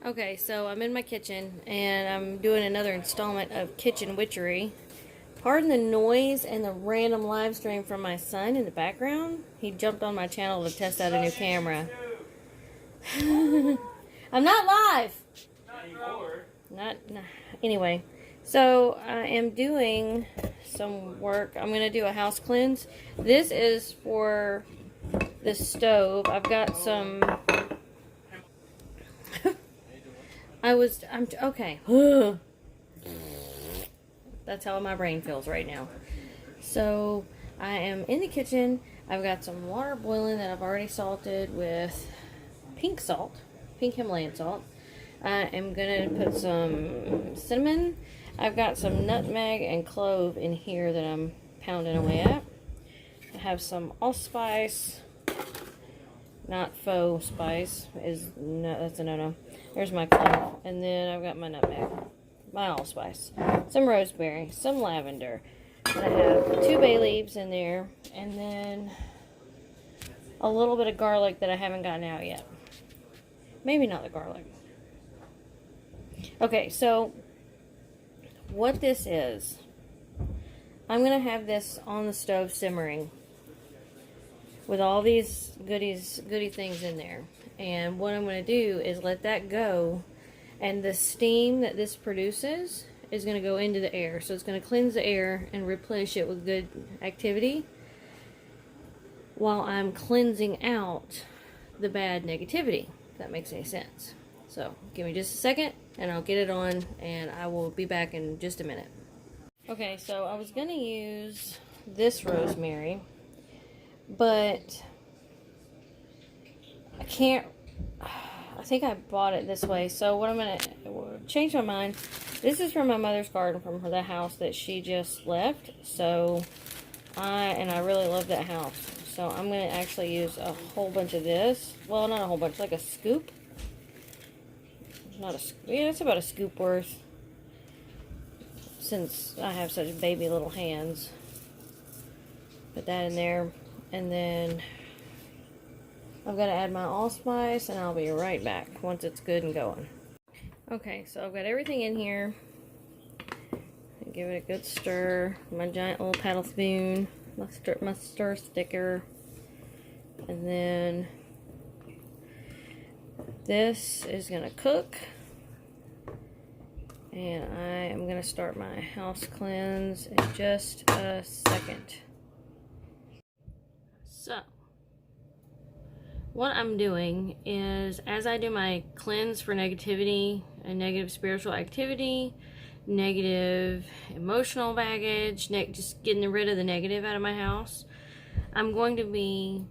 Okay, so I'm in my kitchen and I'm doing another installment of Kitchen Witchery. Pardon the noise and the random live stream from my son in the background. He jumped on my channel to test out a new camera. I'm not live. Not anyway. So I am doing some work. I'm gonna do a house cleanse. This is for the stove. I've got some. I'm okay. That's how my brain feels right now. So I am in the kitchen. I've got some water boiling that I've already salted with pink salt, pink Himalayan salt. I am gonna put some cinnamon. I've got some nutmeg and clove in here that I'm pounding away at. I have some allspice, not faux spice. That's a no-no. There's my clove, and then I've got my nutmeg, my allspice, some rosemary, some lavender. And I have 2 bay leaves in there, and then a little bit of garlic that I haven't gotten out yet. Maybe not the garlic. Okay, so what this is, I'm going to have this on the stove simmering with all these goody things in there. And what I'm going to do is let that go, and the steam that this produces is going to go into the air. So it's going to cleanse the air and replenish it with good activity while I'm cleansing out the bad negativity, if that makes any sense. So give me just a second and I'll get it on, and I will be back in just a minute. Okay, so I was going to use this rosemary, but I think I bought it this way. So what I'm going to change my mind. This is from my mother's garden from the house that she just left. So I really love that house. So I'm going to actually use a whole bunch of this. Well, not a whole bunch, like a scoop. Yeah, it's about a scoop worth, since I have such baby little hands. Put that in there, and then I've got to add my allspice, and I'll be right back once it's good and going. Okay, so I've got everything in here. Give it a good stir. My giant little paddle spoon, my stir sticker, and then this is gonna cook, and I am gonna start my house cleanse in just a second. So what I'm doing is, as I do my cleanse for negativity and negative spiritual activity, negative emotional baggage, just getting rid of the negative out of my house, I'm going to be,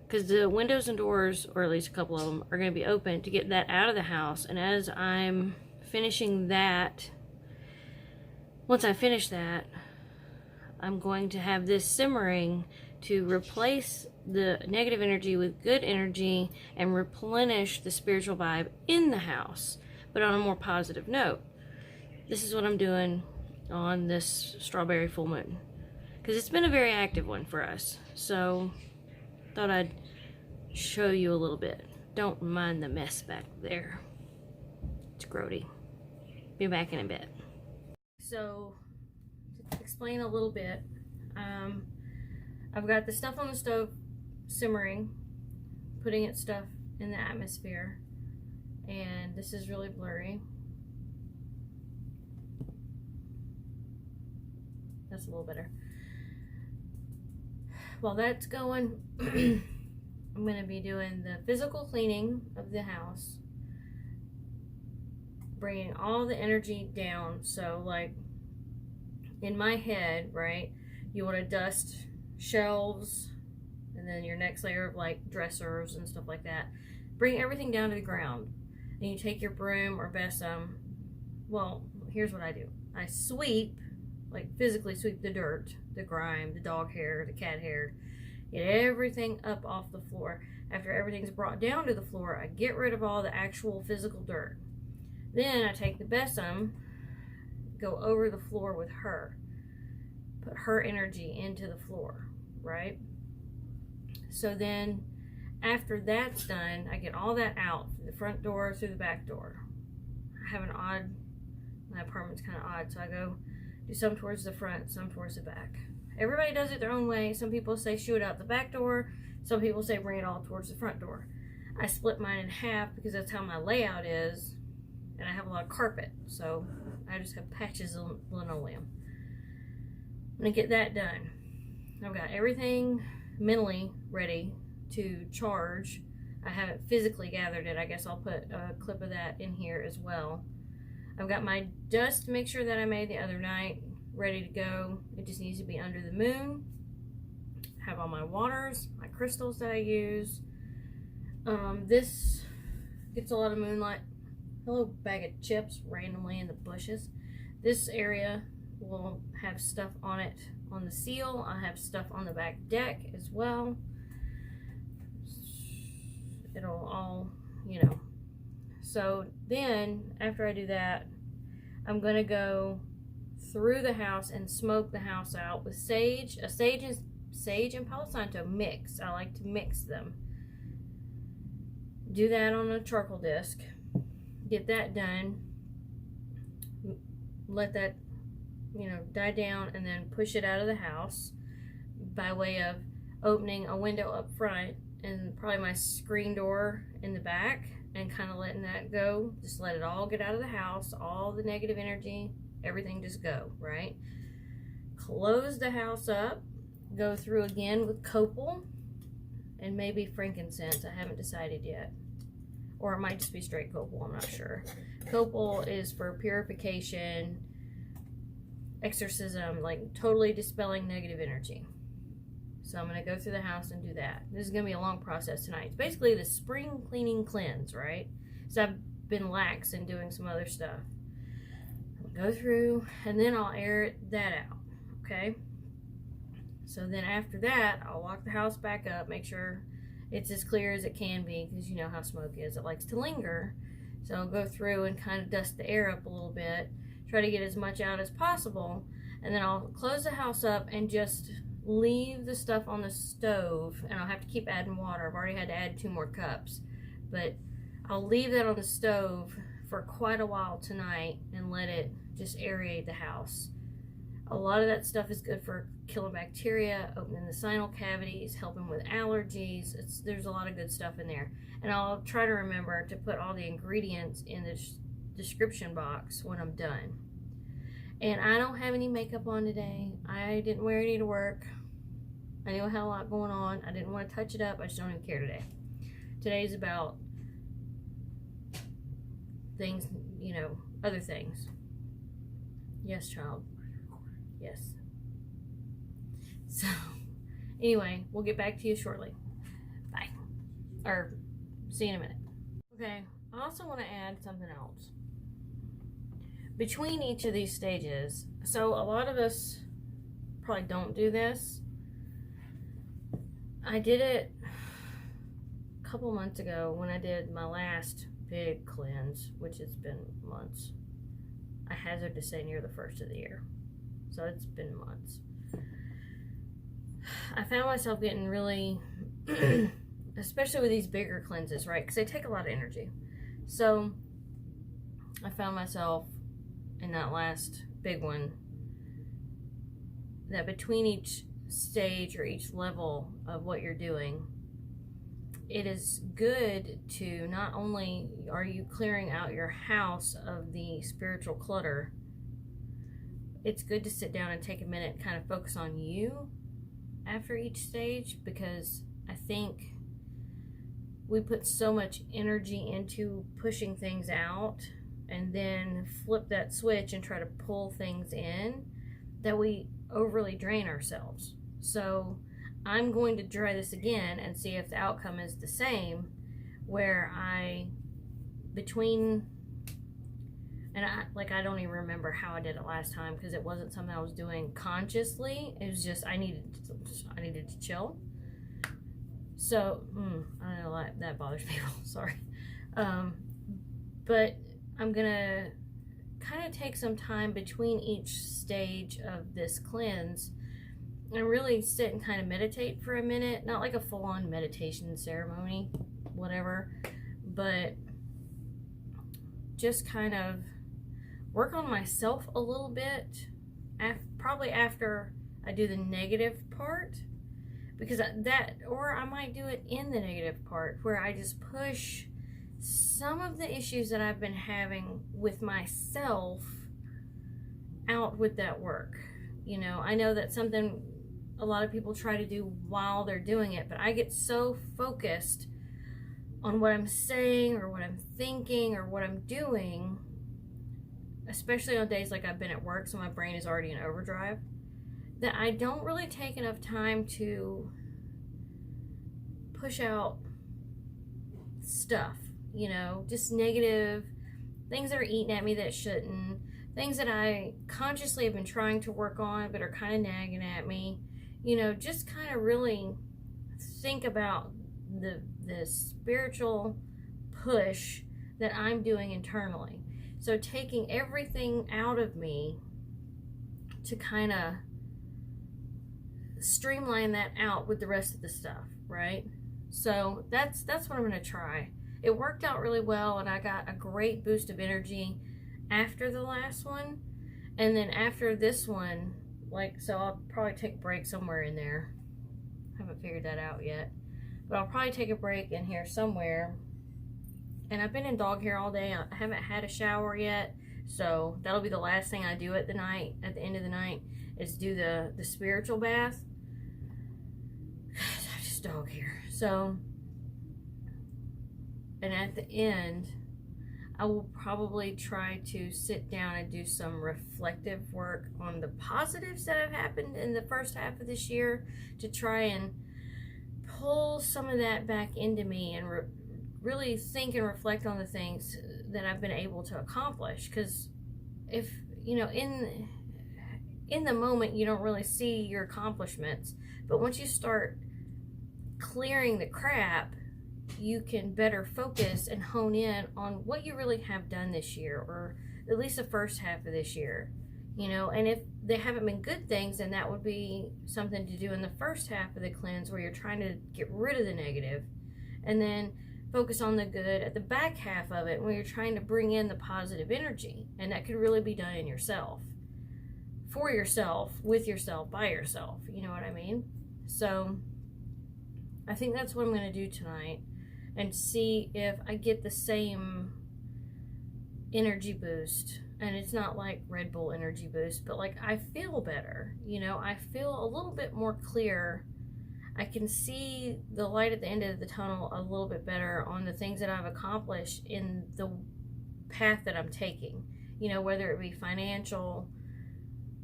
because the windows and doors, or at least a couple of them, are going to be open to get that out of the house. And as I'm finishing that, once I finish that, I'm going to have this simmering to replace the negative energy with good energy and replenish the spiritual vibe in the house, but on a more positive note. This is what I'm doing on this strawberry full moon, because it's been a very active one for us. So thought I'd show you a little bit. Don't mind the mess back there. It's grody. Be back in a bit. So to explain a little bit, I've got the stuff on the stove simmering, putting its stuff in the atmosphere, and this is really blurry. That's a little better. While that's going, I'm going to be doing the physical cleaning of the house, bringing all the energy down. So like in my head, right, you want to dust shelves, and then your next layer of like dressers and stuff like that. Bring everything down to the ground. And you take your broom or besom. Well, here's what I do. I sweep, like physically sweep the dirt, the grime, the dog hair, the cat hair. Get everything up off the floor. After everything's brought down to the floor, I get rid of all the actual physical dirt. Then I take the besom, go over the floor with her. Put her energy into the floor, right? So then After that's done, I get all that out through the front door, through the back door. I have my apartment's kind of odd, so I go do some towards the front, some towards the back. Everybody does it their own way. Some people say shoot it out the back door. Some people say bring it all towards the front door. I split mine in half because that's how my layout is, and I have a lot of carpet, so I just have patches of linoleum. I'm gonna get that done. I've got everything mentally ready to charge. I haven't physically gathered it. I guess I'll put a clip of that in here as well. I've got my dust mixture that I made the other night ready to go. It just needs to be under the moon. I have all my waters, my crystals that I use. This gets a lot of moonlight. Hello, bag of chips randomly in the bushes. This area will have stuff on it on the seal. I have stuff on the back deck as well. It'll all, you know. So then, after I do that, I'm gonna go through the house and smoke the house out with sage. Sage and Palo Santo mix. I like to mix them. Do that on a charcoal disc. Get that done. Let that, you know, die down, and then push it out of the house by way of opening a window up front and probably my screen door in the back, and kind of letting that go. Just let it all get out of the house, all the negative energy, everything just go, right? Close the house up, go through again with copal and maybe frankincense. I haven't decided yet. Or it might just be straight copal, I'm not sure. Copal is for purification, exorcism, like totally dispelling negative energy. So I'm going to go through the house and do that. This is going to be a long process tonight. It's basically the spring cleaning cleanse, right? So I've been lax in doing some other stuff. I'll go through, and then I'll air that out, okay? So then after that, I'll lock the house back up, make sure it's as clear as it can be, because you know how smoke is. It likes to linger. So I'll go through and kind of dust the air up a little bit, try to get as much out as possible, and then I'll close the house up and just leave the stuff on the stove, and I'll have to keep adding water. I've already had to add 2 more cups, but I'll leave that on the stove for quite a while tonight and let it just aerate the house. A lot of that stuff is good for killing bacteria, opening the sinal cavities, helping with allergies. There's a lot of good stuff in there. And I'll try to remember to put all the ingredients in the description box when I'm done. And I don't have any makeup on today. I didn't wear any to work. I knew I had a lot going on. I didn't want to touch it up. I just don't even care today. Today's about things, you know, other things. Yes, child. Yes. So, anyway, we'll get back to you shortly. Bye. Or, see you in a minute. Okay, I also want to add something else. Between each of these stages, so a lot of us probably don't do this. I did it a couple months ago when I did my last big cleanse, which has been months. I hazard to say near the first of the year. So it's been months. I found myself getting really, especially with these bigger cleanses, right? Because they take a lot of energy. So I found myself in that last big one that between each stage or each level of what you're doing, it is good to not only are you clearing out your house of the spiritual clutter, it's good to sit down and take a minute and kind of focus on you after each stage, because I think we put so much energy into pushing things out and then flip that switch and try to pull things in that we overly drain ourselves. So I'm going to try this again and see if the outcome is the same, where I don't even remember how I did it last time, because it wasn't something I was doing consciously. It was just I needed to chill. So I know that bothers people. Sorry, but I'm gonna kind of take some time between each stage of this cleanse and really sit and kind of meditate for a minute. Not like a full-on meditation ceremony, whatever, but just kind of work on myself a little bit, probably after I do the negative part, because that, or I might do it in the negative part where I just push some of the issues that I've been having with myself out with that work. You know, I know that's something a lot of people try to do while they're doing it, but I get so focused on what I'm saying or what I'm thinking or what I'm doing, especially on days like I've been at work, so my brain is already in overdrive, that I don't really take enough time to push out stuff, you know, just negative things that are eating at me that shouldn't, things that I consciously have been trying to work on but are kind of nagging at me, you know, just kind of really think about the spiritual push that I'm doing internally. So taking everything out of me to kind of streamline that out with the rest of the stuff, right? So that's what I'm going to try. It worked out really well, and I got a great boost of energy after the last one. And then after this one, like, so I'll probably take a break somewhere in there. I haven't figured that out yet. But I'll probably take a break in here somewhere. And I've been in dog hair all day. I haven't had a shower yet. So that'll be the last thing I do at the end of the night, is do the spiritual bath. I'm just dog hair. So, and at the end, I will probably try to sit down and do some reflective work on the positives that have happened in the first half of this year, to try and pull some of that back into me and really think and reflect on the things that I've been able to accomplish. Because if, you know, in the moment you don't really see your accomplishments, but once you start clearing the crap, you can better focus and hone in on what you really have done this year, or at least the first half of this year, you know. And if they haven't been good things, then that would be something to do in the first half of the cleanse, where you're trying to get rid of the negative, and then focus on the good at the back half of it, where you're trying to bring in the positive energy. And that could really be done in yourself, for yourself, with yourself, by yourself, you know what I mean? So I think that's what I'm going to do tonight, and see if I get the same energy boost. And it's not like Red Bull energy boost, but like I feel better, you know, I feel a little bit more clear. I can see the light at the end of the tunnel a little bit better on the things that I've accomplished in the path that I'm taking, you know, whether it be financial,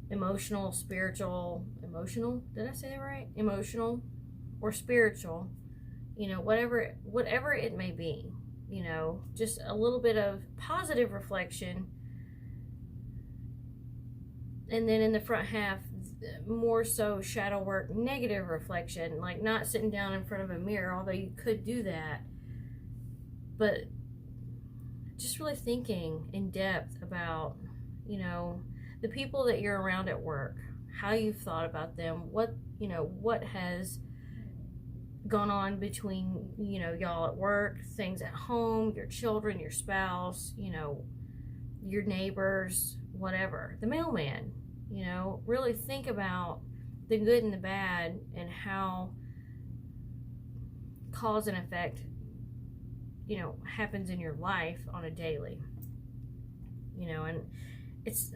emotional, spiritual, did I say that right? Emotional or spiritual, you know, whatever it may be, you know, just a little bit of positive reflection. And then in the front half, more so shadow work, negative reflection, like not sitting down in front of a mirror, although you could do that, but just really thinking in depth about, you know, the people that you're around at work, how you've thought about them, what, you know, what has gone on between, you know, y'all at work, things at home, your children, your spouse, you know, your neighbors, whatever, the mailman, you know. Really think about the good and the bad, and how cause and effect, you know, happens in your life on a daily, you know. And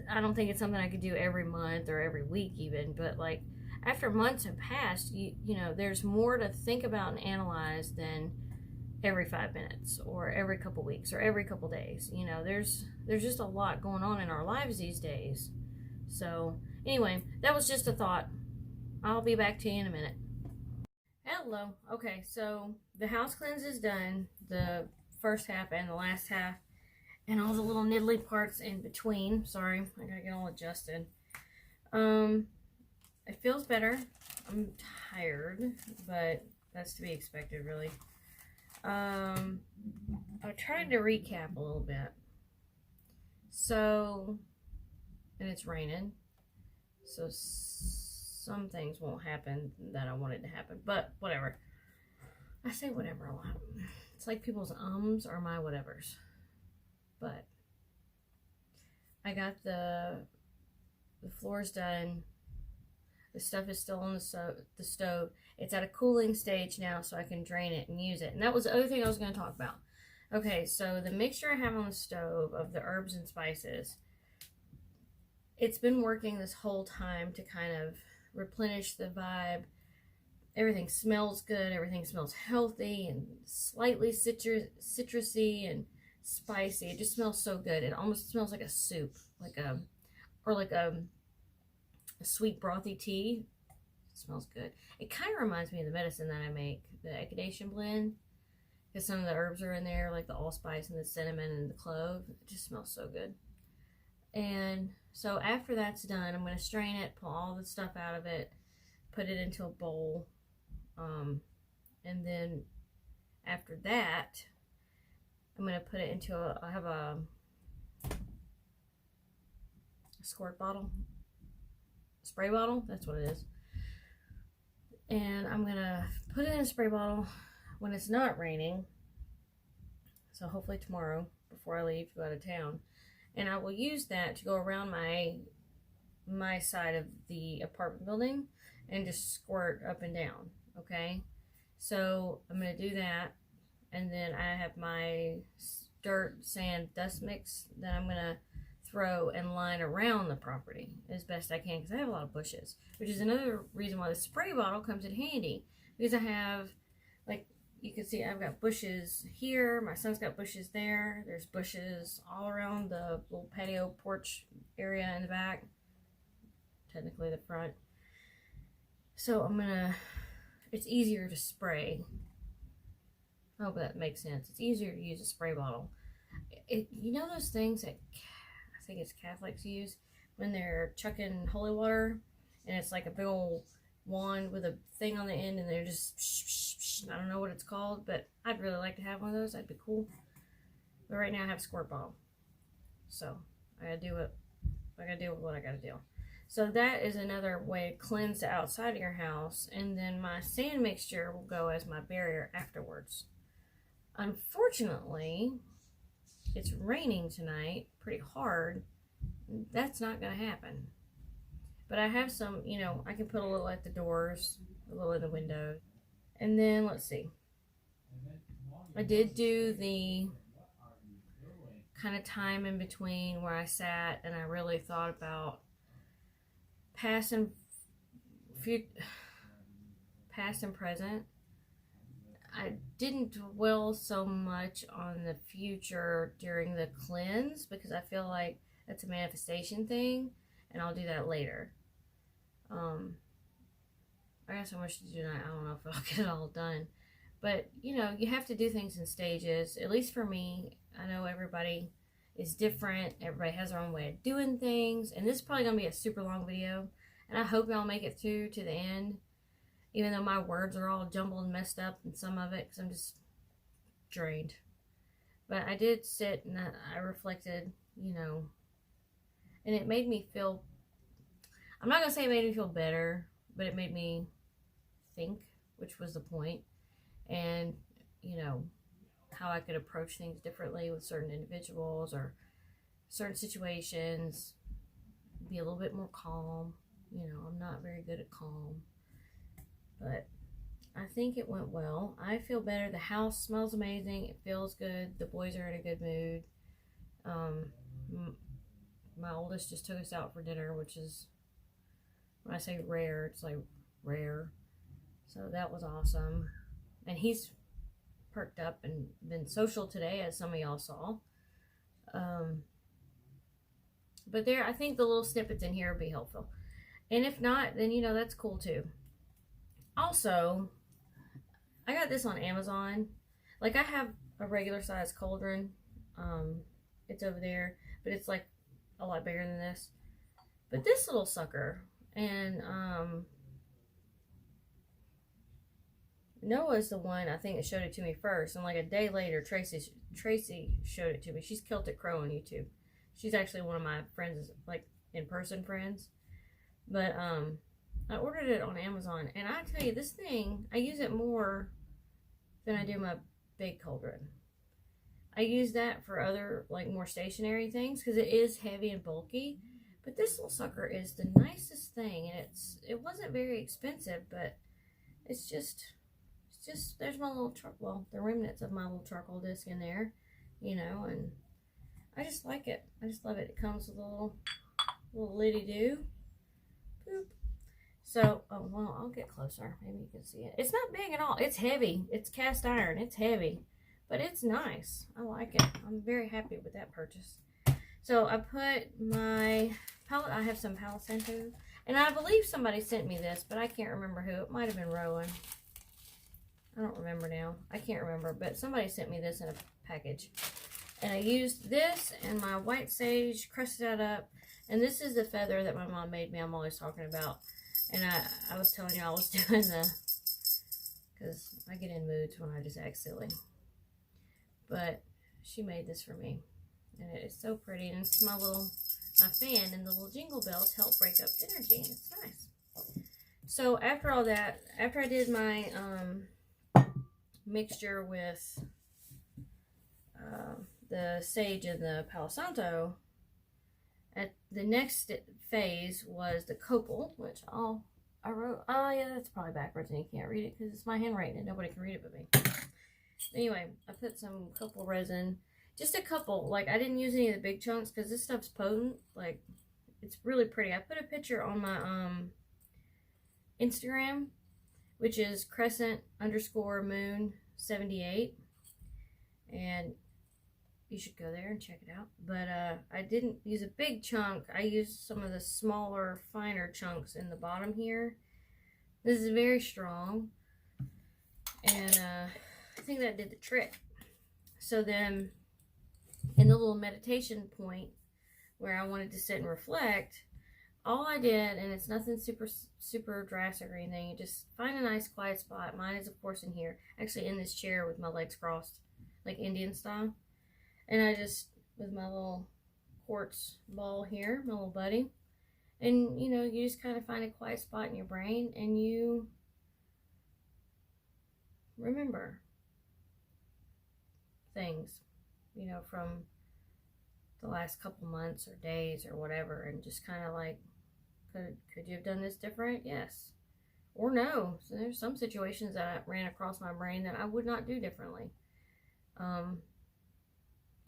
I don't think it's something I could do every month or every week even, but like after months have passed, you know, there's more to think about and analyze than every 5 minutes or every couple weeks or every couple days. You know, there's just a lot going on in our lives these days. So anyway, that was just a thought. I'll be back to you in a minute. Hello. Okay, so the house cleanse is done, the first half and the last half, and all the little niddly parts in between. Sorry, I gotta get all adjusted. It feels better. I'm tired, but that's to be expected, really. I'm trying to recap a little bit. So, and it's raining. So some things won't happen that I wanted to happen. But whatever. I say whatever a lot. It's like people's ums are my whatevers. But I got the floors done. The stuff is still on the stove. It's at a cooling stage now, so I can drain it and use it. And that was the other thing I was going to talk about. Okay, so the mixture I have on the stove of the herbs and spices, it's been working this whole time to kind of replenish the vibe. Everything smells good. Everything smells healthy and slightly citrusy and spicy. It just smells so good. It almost smells like a soup, like a sweet brothy tea. It smells good. It kind of reminds me of the medicine that I make, the echinacea blend, because some of the herbs are in there, like the allspice and the cinnamon and the clove. It just smells so good. And so after that's done, I'm going to strain it, pull all the stuff out of it, put it into a bowl, and then after that, I'm going to put it into I have a squirt bottle, spray bottle, that's what it is. And I'm going to put it in a spray bottle when it's not raining, so hopefully tomorrow before I leave to go out of town. And I will use that to go around my side of the apartment building and just squirt up and down, okay? So I'm going to do that, and then I have my dirt, sand, dust mix that I'm going to throw and line around the property as best I can, because I have a lot of bushes, which is another reason why the spray bottle comes in handy, because I have, like, you can see I've got bushes here, my son's got bushes there, there's bushes all around the little patio porch area in the back, technically the front. So it's easier to spray. I hope that makes sense. It's easier to use a spray bottle. You know those things that I think it's Catholics use when they're chucking holy water, and it's like a big old wand with a thing on the end, and they're just, I don't know what it's called, but I'd really like to have one of those. That'd be cool. But right now I have a squirt bottle, so I gotta deal with what I gotta deal. So that is another way to cleanse the outside of your house, and then my sand mixture will go as my barrier afterwards. Unfortunately, it's raining tonight pretty hard. That's not gonna happen. But I have some, I can put a little at the doors, a little in the window. And then, let's see. I did do the kind of time in between where I sat and I really thought about past and present. I didn't dwell so much on the future during the cleanse because I feel like that's a manifestation thing, and I'll do that later. I got so much to do tonight, I don't know if I'll get it all done. But, you have to do things in stages. At least for me, I know everybody is different. Everybody has their own way of doing things. And this is probably going to be a super long video. And I hope y'all make it through to the end. Even though my words are all jumbled and messed up in some of it, because I'm just drained. But I did sit and I reflected, and it made me feel, I'm not going to say it made me feel better, but it made me think, which was the point. And, how I could approach things differently with certain individuals or certain situations, be a little bit more calm. I'm not very good at calm. But I think it went well. I feel better. The house smells amazing. It feels good. The boys are in a good mood. My oldest just took us out for dinner, which is, when I say rare, it's like rare. So that was awesome. And he's perked up and been social today, as some of y'all saw. But I think the little snippets in here will be helpful. And if not, then, that's cool too. Also, I got this on Amazon. Like, I have a regular size cauldron. It's over there, but it's like a lot bigger than this. But this little sucker, and Noah's the one, I think, that showed it to me first. And like a day later, Tracy showed it to me. She's Celtic Crow on YouTube. She's actually one of my friends, like in-person friends. But I ordered it on Amazon, and I tell you, this thing, I use it more than I do my big cauldron. I use that for other, like, more stationary things, because it is heavy and bulky. But this little sucker is the nicest thing, and it wasn't very expensive, but it's just, there's my little, well, the remnants of my little charcoal disc in there, you know, and I just like it. I just love it. It comes with a little liddy-do. Boop. So, oh, well, I'll get closer. Maybe you can see it. It's not big at all. It's heavy. It's cast iron. It's heavy. But it's nice. I like it. I'm very happy with that purchase. So, I put my palette. I have some Palo Santo. And I believe somebody sent me this, but I can't remember who. It might have been Rowan. I don't remember now. I can't remember. But somebody sent me this in a package. And I used this and my white sage, crusted that up. And this is the feather that my mom made me. I'm always talking about. And I was telling you I was doing because I get in moods when I just act silly. But she made this for me. And it is so pretty. And it's my fan, and the little jingle bells help break up energy. And it's nice. So after all that, after I did my mixture with the sage and the Palo Santo, at the next phase was the copal, which I wrote. Oh yeah, that's probably backwards and you can't read it because it's my handwriting and nobody can read it but me. Anyway, I put some copal resin, just a couple. Like, I didn't use any of the big chunks because this stuff's potent. Like, it's really pretty. I put a picture on my Instagram, which is crescent_moon78, and you should go there and check it out. But I didn't use a big chunk. I used some of the smaller, finer chunks in the bottom here. This is very strong, and I think that did the trick. So then, in the little meditation point where I wanted to sit and reflect, all I did, and it's nothing super drastic or anything, you just find a nice quiet spot. Mine is, of course, in here. Actually, in this chair with my legs crossed, like Indian style. And I just, with my little quartz ball here, my little buddy, and, you know, you just kind of find a quiet spot in your brain, and you remember things, you know, from the last couple months or days or whatever, and just kind of like, could you have done this different? Yes. Or no. So there's some situations that ran across my brain that I would not do differently.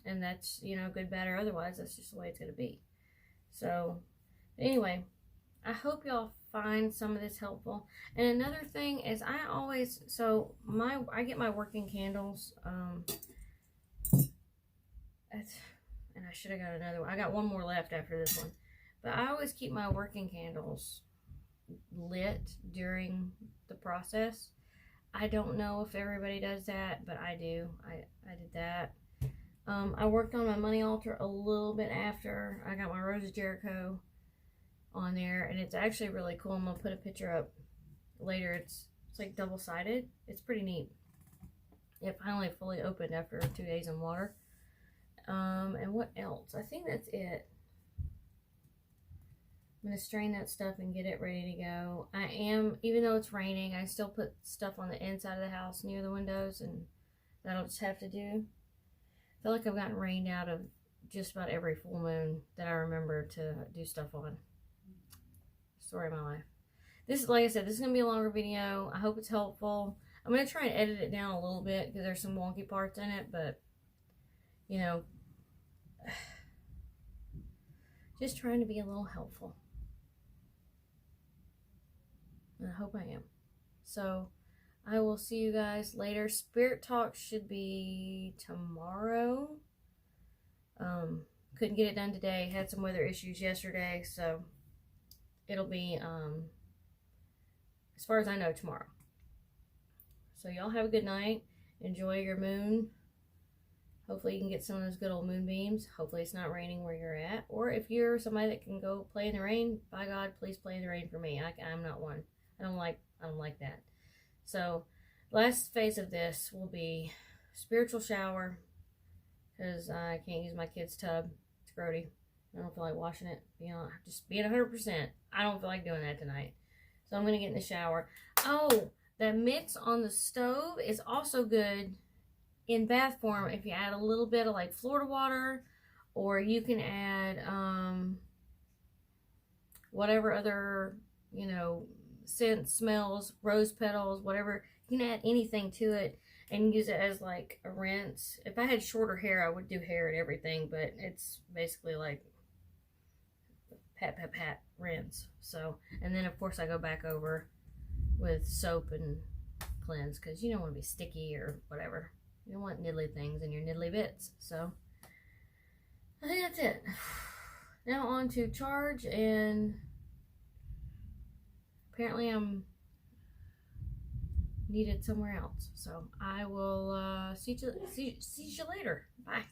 And that's, you know, good, bad, or otherwise. That's just the way it's going to be. So, anyway, I hope y'all find some of this helpful. And another thing is, I get my working candles. And I should have got another one. I got one more left after this one. But I always keep my working candles lit during the process. I don't know if everybody does that, but I do. I did that. I worked on my money altar a little bit after. I got my Rose of Jericho on there, and it's actually really cool. I'm going to put a picture up later. It's like double-sided. It's pretty neat. It finally fully opened after 2 days in water. And what else? I think that's it. I'm going to strain that stuff and get it ready to go. Even though it's raining, I still put stuff on the inside of the house near the windows, and that'll just have to do. I feel like I've gotten rained out of just about every full moon that I remember to do stuff on. Story of my life. This, like I said, this is going to be a longer video. I hope it's helpful. I'm going to try and edit it down a little bit because there's some wonky parts in it, but, you know, just trying to be a little helpful. And I hope I am. So, I will see you guys later. Spirit Talk should be tomorrow. Couldn't get it done today. Had some weather issues yesterday, so it'll be, as far as I know, tomorrow. So y'all have a good night. Enjoy your moon. Hopefully you can get some of those good old moonbeams. Hopefully it's not raining where you're at. Or if you're somebody that can go play in the rain, by God, please play in the rain for me. I'm not one. I don't like that. So, last phase of this will be spiritual shower, because I can't use my kid's tub. It's grody. I don't feel like washing it. Just being 100%. I don't feel like doing that tonight. So I'm going to get in the shower. Oh, that mix on the stove is also good in bath form if you add a little bit of like Florida water, or you can add whatever other, you know, scents, smells, rose petals, whatever. You can add anything to it and use it as like a rinse. If I had shorter hair, I would do hair and everything, but it's basically like pat, pat, pat, rinse. So, and then of course I go back over with soap and cleanse, because you don't want to be sticky or whatever. You don't want niddly things in your niddly bits. So I think that's it. Now on to charge, and apparently I'm needed somewhere else. So I will see you later. Bye.